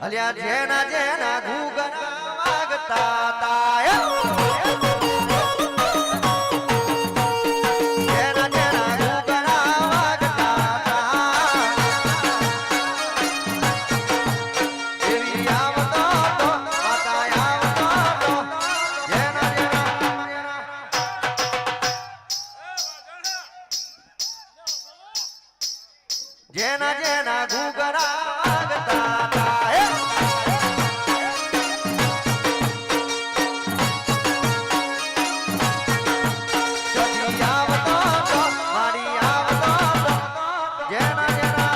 અલ્યા જેના જેના ઘૂગના વાગતા તાયા જેના જેના ઘૂગરા વાગતા તાય જતી આવતો તો મારી આવતો તો જેના જેના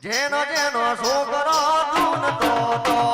જેનો જેનો છોકરો ધૂનતો તો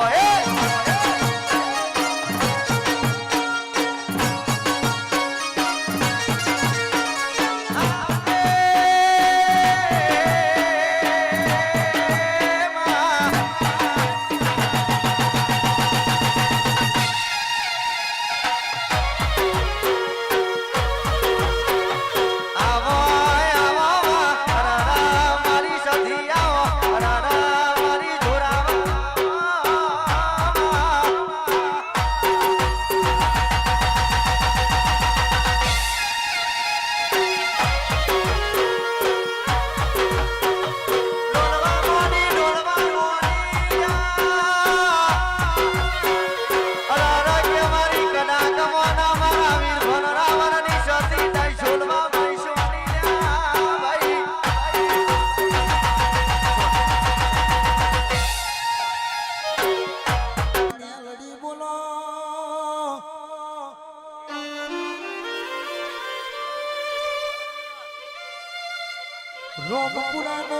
રોમપુરાનો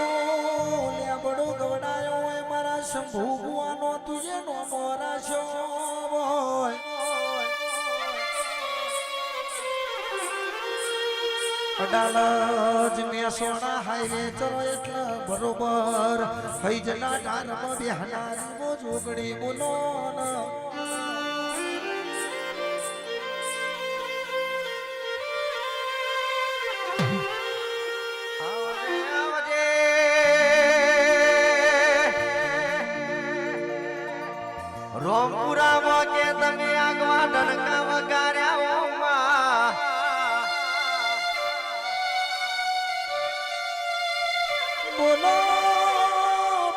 લેબડો ગવડાયો હોય મારા શંભુ ભુવાનો તુજે નો મોરાશો હોય અડાલજ મેસોણા હાઈવે ચલો એટલે બરોબર હૈજના ડારમાં બેહનારી મો જોગડી બોલો રોમપુરામાં કે તમે આગવા ડણકા વગાડ્યા બોલો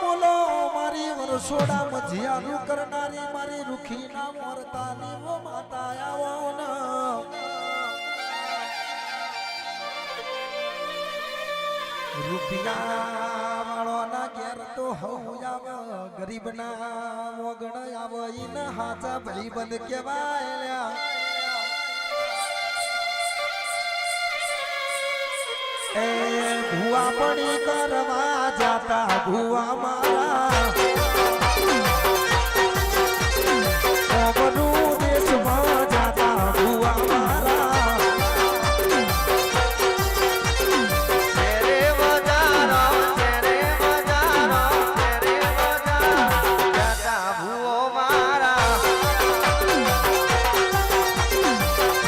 બોલો મારી વરસોડા મજિયાનું કરનારી મારી રૂખી ના મોરતાની વો માતા આવો ન રૂપિયા વાળો ના ઘેર તો હઉ આવ ગરીબ ના મોગણ આવ ઈન હાચા ભઈ બંધ કેવાય એ ભુવા પડી કરવા જાતા ભુવા મારા ઓબનું દેશમાં જાતા ભુવા મારા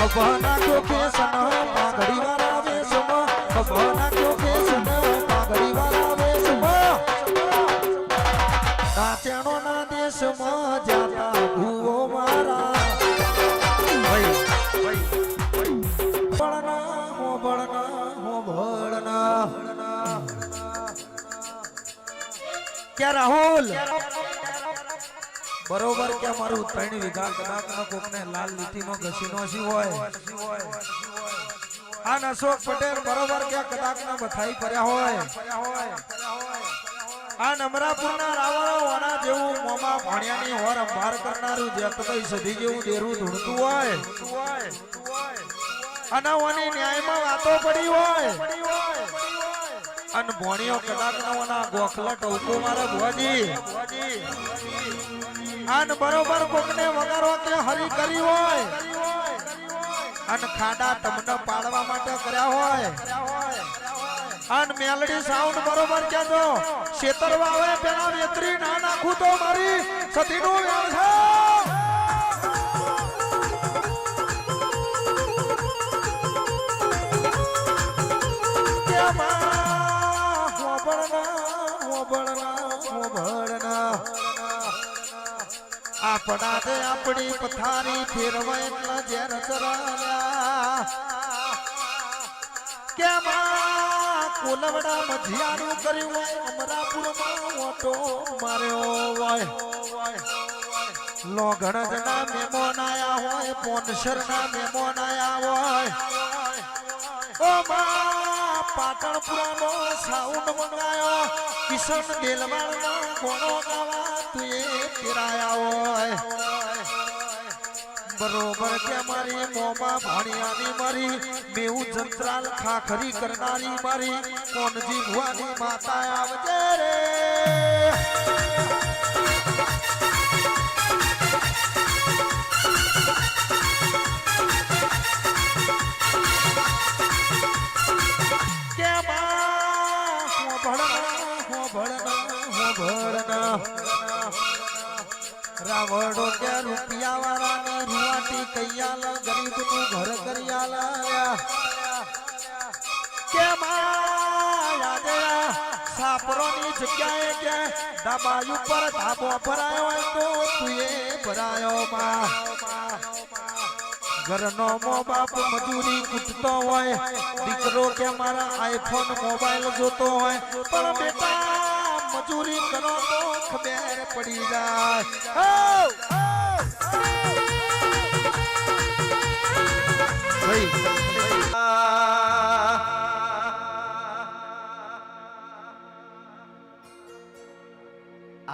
બના તો કેસન પાઘડી વાળા વેશમાં બના તો કેસન પાઘડી વાળા વેશમાં નાચણો ના દેશમાં જાતા ભૂવો મારા બળના હો બળના કે રાહુલ બરોબર કે મારું 3 વીઘા કદાચ માં કોકને લાલ લીટીમાં ઘસીનો સી હોય આ અશોક પટેલ બરોબર કે કદાચ ના બથાઈ પડ્યા હોય આ નમરાપુરના રાવણો વાના જેવું મોમા ભણ્યાની હોર અંભાર કરનારું જેતકઈ સધી જેવું દેરું ધૂણતું હોય અને ઓની ન્યાયમાં વાતો પડી હોય અન ભણ્યો કદાચ ના ગોખલા ટોકો મારા ભુવાજી અન બરોબર કોકને વગારો કે હરી કરી હોય અન ખાડા તમને પાડવા માટે કર્યા હોય અન મેલડી સાઉન્ડ બરોબર કેજો શેતરવા આવે પેલા વેતરી ના નાખું તો મારી સતીનું વ્યાળ છે આપણા દે આપણી પથારી ફેરવા એટલા ઝેર ચરાવ્યા કે માં કોલવડા મધ્યાનું કર્યું હોય અમરાપુરમાં ઓટો માર્યો હોય લોગણજના મહેમાન આયા હોય પોનસરના મહેમાન આયા હોય ઓ માં પાટણપુરાનો સાઉન્ડ મંગાયો કિશન દેલવાળનો ગોણો ગાવા તુએ ફેરાયા હોય બરોબર કે મારી મોમાં ભાણિયાની મારી મેવું જંત્રાલ ખાખરી કરનારી મારી કોનજી ભુવાની માતા આવજે રે રાવડો કે રૂપિયા વાળાની રૂવાટી કૈયાલ ગરીબ નું ઘર કરિયાલ કે સાપરોની જગ્યાએ કે ધાબા ઉપર ધાબો ભરાયો હોય તો તુએ ભરાયો માં ઘરનો મો બાપ મજૂરી કૂટતો હોય દીકરો કે મારા આઈફોન મોબાઈલ જોતો હોય પણ બેટા મજૂરી કરો તો ખબર પડી જાય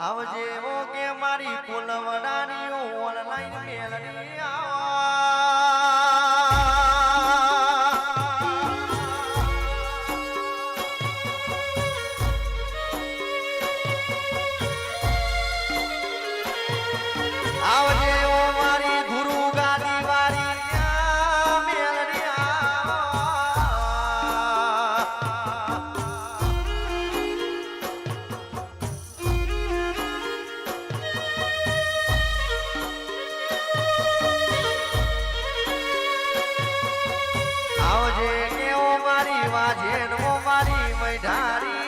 આવજે ઓ કે મારી કુલવડાની ઓનલાઈન મેલડી આવજે ઓ મારી ગુરુ ગાદી વાળી મેલડી આવજે કે ઓ મારી વાજેન ઓ મારી મૈઢારી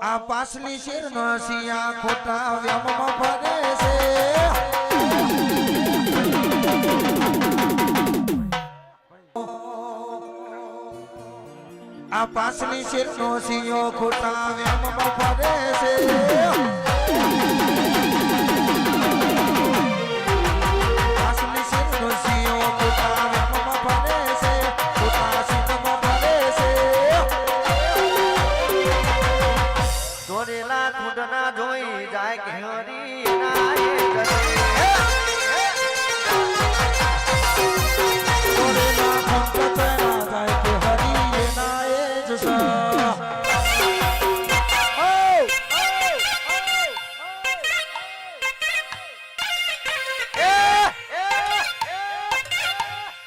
આ પાસલી શેર નો સિયા ખોટા વ્યામમાં ફરે છે આ પાસલી શેર નો સિયો ખોટા વ્યામમાં ફરે છે પાસલી શેર નો સિયો ખોટા વ્યામમાં ફરે છે ખોટા સિંહમાં ફરે છે દોરેલા ખુડના જોઈ જાય કે હરી નાય કરે દોરેલા ખુડ ના જાય કે હરી નાય જસા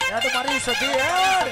યાર મારી સદી યાર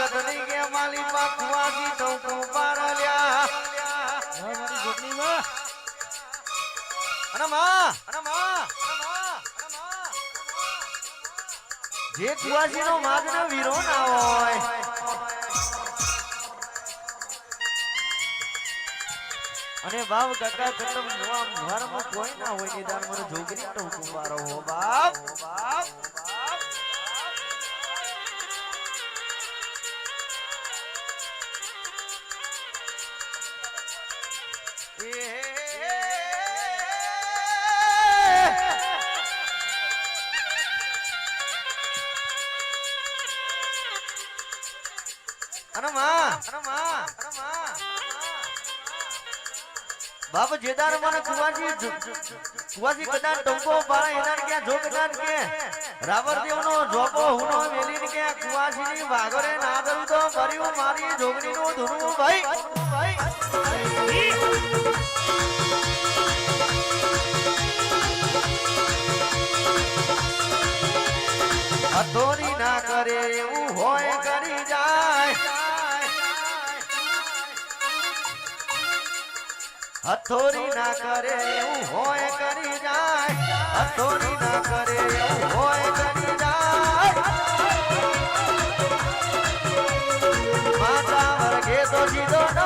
હરકત નહીં કે માલી પાકવાજી ટોકો પારલ્યા અને માં જે કુવાસી નો માર્ગ ને વીરો ના હોય અને બાપ કાકા કતમ નવા ઘરમાં કોઈ ના હોય નિદાન મને જોગરી ટોકો મારો હો બાપ બાપ જેદાર મને કુવાસી કદાચ ટંકો પાડે એના ક્યાં જો કદાચ કે રાવરદેવ નો જોબો હુનો મેલીને કે કુવાસી ની વાગરે ના દઉં તો ભર્યું મારી જોગણી નું ધૂનું ભાઈ હથોરી ના કરે એવું હોય કરી જાય હથોરી ના કરે એવું હોય કરી જાય હથોરી ના કરે એવું હોય કરી જાય માતા વર્ગે તો જીતો